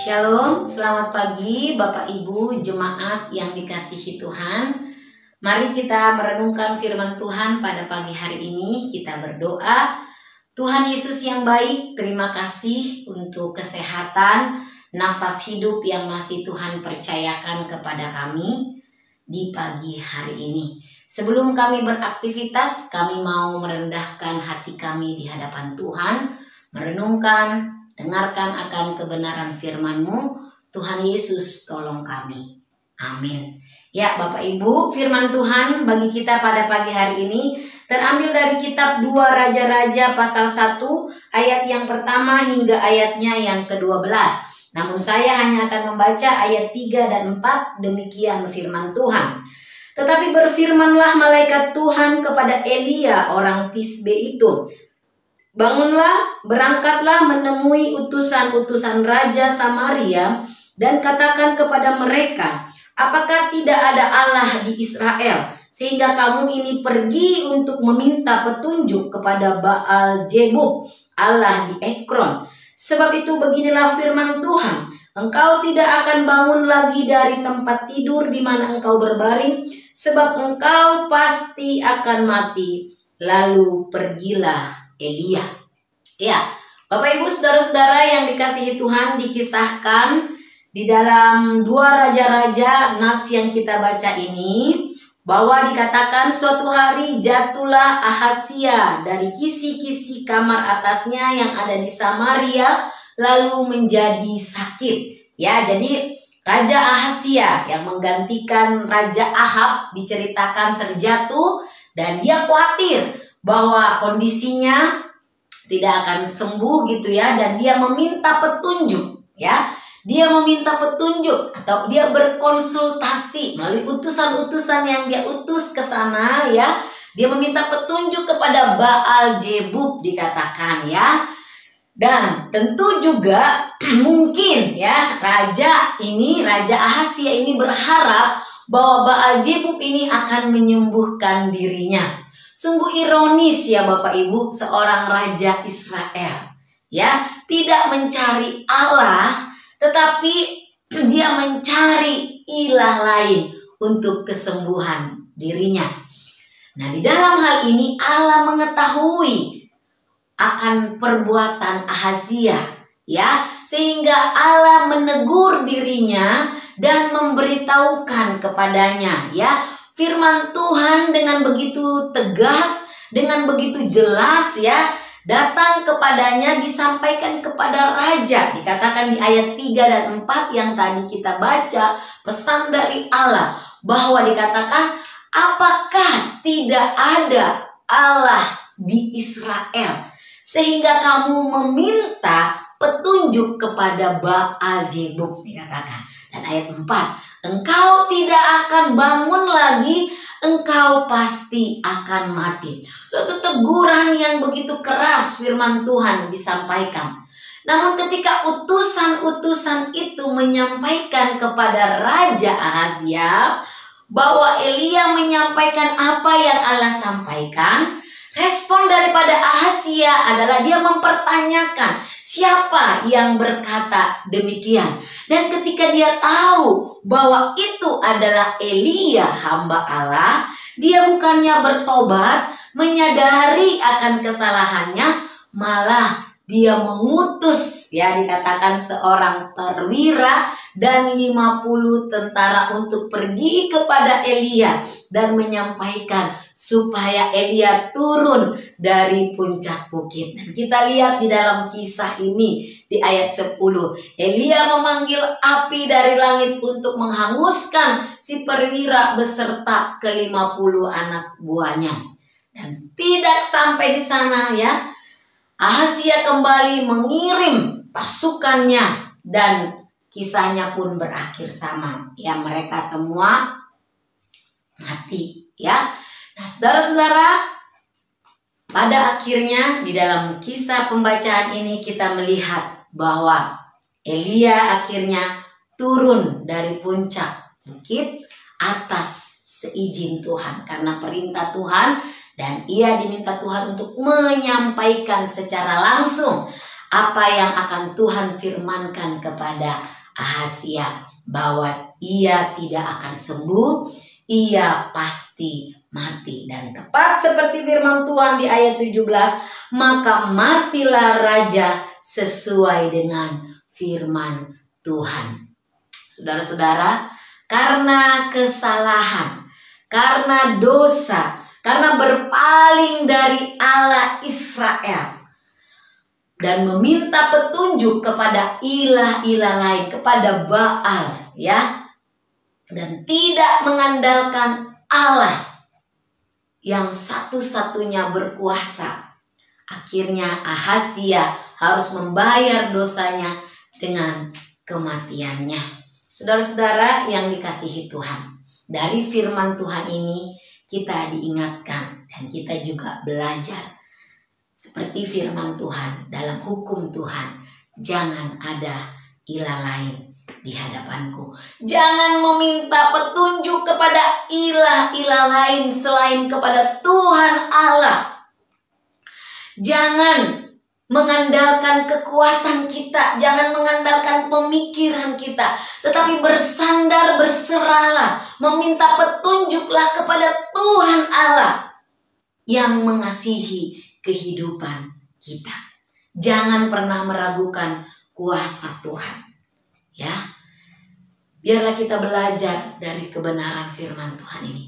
Shalom, selamat pagi Bapak Ibu jemaat yang dikasihi Tuhan. Mari kita merenungkan firman Tuhan pada pagi hari ini. Kita berdoa. Tuhan Yesus yang baik, terima kasih untuk kesehatan, nafas hidup yang masih Tuhan percayakan kepada kami di pagi hari ini. Sebelum kami beraktivitas, kami mau merendahkan hati kami di hadapan Tuhan, merenungkan, dengarkan akan kebenaran firman-Mu. Tuhan Yesus tolong kami. Amin. Ya Bapak Ibu, firman Tuhan bagi kita pada pagi hari ini terambil dari kitab 2 Raja-Raja pasal 1 ayat yang pertama hingga ayatnya yang ke-12. Namun saya hanya akan membaca ayat 3 dan 4, demikian firman Tuhan. Tetapi berfirmanlah malaikat Tuhan kepada Elia orang Tisbe itu, "Bangunlah, berangkatlah menemui utusan-utusan Raja Samaria dan katakan kepada mereka, apakah tidak ada Allah di Israel, sehingga kamu ini pergi untuk meminta petunjuk kepada Baal Zebub, Allah di Ekron. Sebab itu beginilah firman Tuhan, engkau tidak akan bangun lagi dari tempat tidur di mana engkau berbaring, sebab engkau pasti akan mati." Lalu pergilah Elia. Ya, Bapak Ibu saudara-saudara yang dikasihi Tuhan, dikisahkan di dalam 2 Raja-Raja nats yang kita baca ini, bahwa dikatakan suatu hari jatuhlah Ahazia dari kisi-kisi kamar atasnya yang ada di Samaria lalu menjadi sakit. Ya, jadi Raja Ahazia yang menggantikan Raja Ahab diceritakan terjatuh dan dia khawatir bahwa kondisinya tidak akan sembuh gitu ya, dan dia meminta petunjuk ya. Dia meminta petunjuk atau dia berkonsultasi melalui utusan-utusan yang dia utus ke sana ya. Dia meminta petunjuk kepada Baal Zebub dikatakan ya. Dan tentu juga mungkin ya Raja Ahazia ini berharap bahwa Baal Zebub ini akan menyembuhkan dirinya. Sungguh ironis ya Bapak Ibu, seorang Raja Israel ya tidak mencari Allah, tetapi dia mencari ilah lain untuk kesembuhan dirinya. Nah, di dalam hal ini Allah mengetahui akan perbuatan Ahazia ya, sehingga Allah menegur dirinya dan memberitahukan kepadanya ya. Firman Tuhan dengan begitu tegas, dengan begitu jelas ya, datang kepadanya, disampaikan kepada raja. Dikatakan di ayat 3 dan 4 yang tadi kita baca, pesan dari Allah bahwa dikatakan, apakah tidak ada Allah di Israel sehingga kamu meminta petunjuk kepada Baal Zebub, dikatakan. Dan ayat 4, engkau tidak akan bangun lagi, engkau pasti akan mati. Suatu teguran yang begitu keras firman Tuhan disampaikan. Namun ketika utusan-utusan itu menyampaikan kepada Raja Ahazia bahwa Elia menyampaikan apa yang Allah sampaikan, respon daripada Ahazia adalah dia mempertanyakan siapa yang berkata demikian. Dan ketika dia tahu bahwa itu adalah Elia hamba Allah, dia bukannya bertobat, menyadari akan kesalahannya, malah dia mengutus ya, dikatakan seorang perwira dan 50 tentara untuk pergi kepada Elia dan menyampaikan supaya Elia turun dari puncak bukit. Dan kita lihat di dalam kisah ini di ayat 10, Elia memanggil api dari langit untuk menghanguskan si perwira beserta ke-50 anak buahnya. Dan tidak sampai di sana ya, Ahazia kembali mengirim pasukannya dan kisahnya pun berakhir sama ya, mereka semua mati ya. Nah, saudara-saudara, pada akhirnya di dalam kisah pembacaan ini kita melihat bahwa Elia akhirnya turun dari puncak bukit atas seizin Tuhan karena perintah Tuhan, dan ia diminta Tuhan untuk menyampaikan secara langsung Apa yang akan Tuhan firmankan kepada Ahazia, bahwa ia tidak akan sembuh, ia pasti mati. Dan tepat seperti firman Tuhan di ayat 17, maka matilah raja sesuai dengan firman Tuhan. Saudara-saudara, karena kesalahan, karena dosa, karena berpaling dari Allah Israel dan meminta petunjuk kepada ilah-ilah lain, kepada Baal, ya, dan tidak mengandalkan Allah yang satu-satunya berkuasa. Akhirnya Ahazia harus membayar dosanya dengan kematiannya. Saudara-saudara yang dikasihi Tuhan, dari firman Tuhan ini kita diingatkan dan kita juga belajar. Seperti firman Tuhan dalam hukum Tuhan, jangan ada ilah lain di hadapanku. Jangan meminta petunjuk kepada ilah-ilah lain selain kepada Tuhan Allah. Jangan mengandalkan kekuatan kita, jangan mengandalkan pemikiran kita, tetapi bersandar, berserahlah, meminta petunjuklah kepada Tuhan Allah yang mengasihi kehidupan kita. Jangan pernah meragukan kuasa Tuhan, ya. Biarlah kita belajar dari kebenaran firman Tuhan ini.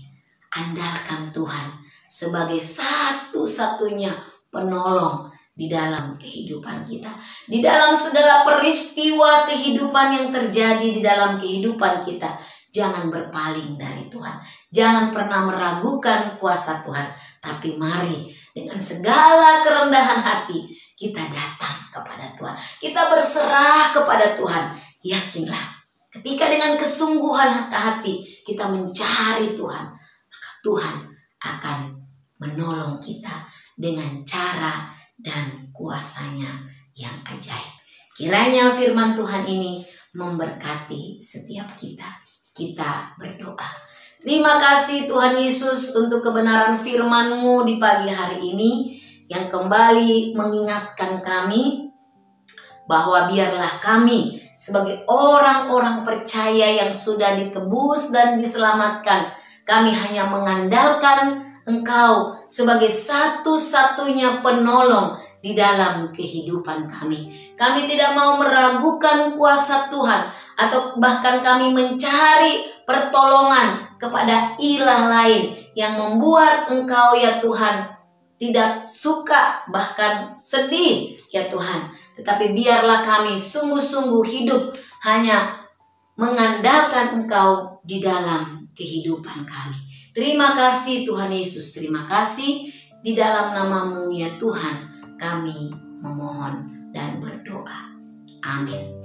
Andalkan Tuhan sebagai satu-satunya penolong di dalam kehidupan kita, di dalam segala peristiwa kehidupan yang terjadi di dalam kehidupan kita. Jangan berpaling dari Tuhan, jangan pernah meragukan kuasa Tuhan, tapi mari dengan segala kerendahan hati kita datang kepada Tuhan, kita berserah kepada Tuhan. Yakinlah, ketika dengan kesungguhan hati kita mencari Tuhan, maka Tuhan akan menolong kita dengan cara dan kuasanya yang ajaib. Kiranya firman Tuhan ini memberkati setiap kita. Kita berdoa. Terima kasih Tuhan Yesus untuk kebenaran firman-Mu di pagi hari ini yang kembali mengingatkan kami bahwa biarlah kami sebagai orang-orang percaya yang sudah ditebus dan diselamatkan, kami hanya mengandalkan Engkau sebagai satu-satunya penolong di dalam kehidupan kami. Kami tidak mau meragukan kuasa Tuhan, atau bahkan kami mencari pertolongan kepada ilah lain yang membuat Engkau ya Tuhan tidak suka, bahkan sedih ya Tuhan. Tetapi biarlah kami sungguh-sungguh hidup hanya mengandalkan Engkau di dalam kehidupan kami. Terima kasih Tuhan Yesus, terima kasih. Di dalam nama-Mu ya Tuhan kami memohon dan berdoa. Amin.